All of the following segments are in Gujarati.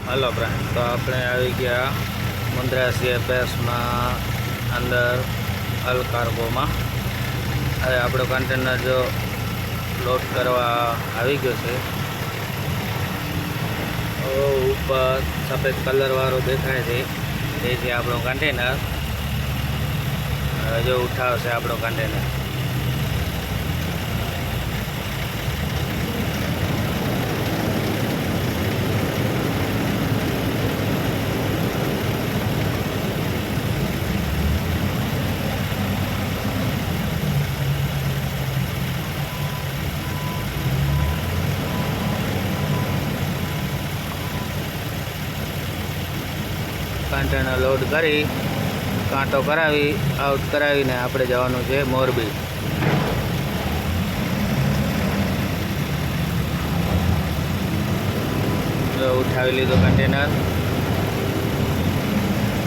हेलो फ्रेंड, तो આપણે આવી ગયા મુન્દ્રા CFS અંદર અલ કાર્ગોમાં। હવે આપણો કન્ટેનર જો લોડ કરવા આવી ગયો છે। ઉપર સફેદ કલરવાળો દેખાય છે એ છે આપણો કન્ટેનર। જો ઉઠાવશે આપણો કન્ટેનર। કન્ટેનર લોડ કરી કાંટો કરાવી આઉટ કરાવીને આપણે જવાનું છે મોરબી। જો ઉઠાવી લીધું કન્ટેનર,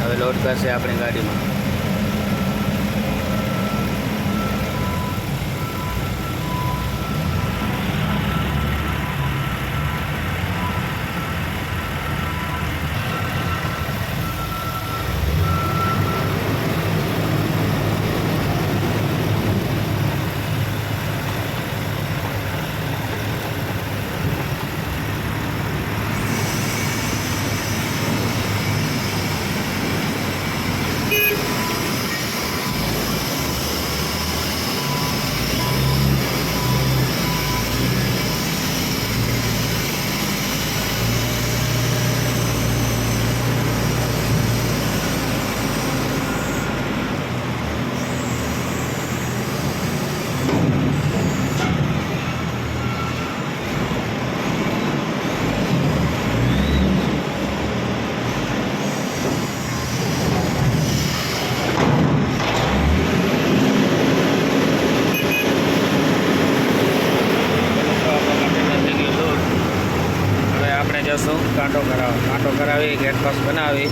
હવે લોડ કરશે આપણી ગાડીમાં। જશું કાંટો કરાવી ગેટ પાસ બનાવી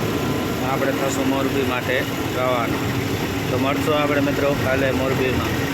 આપણે થશું મોરબી માટે રવાના। તો મળશું આપણે મિત્રો કાલે મોરબીમાં।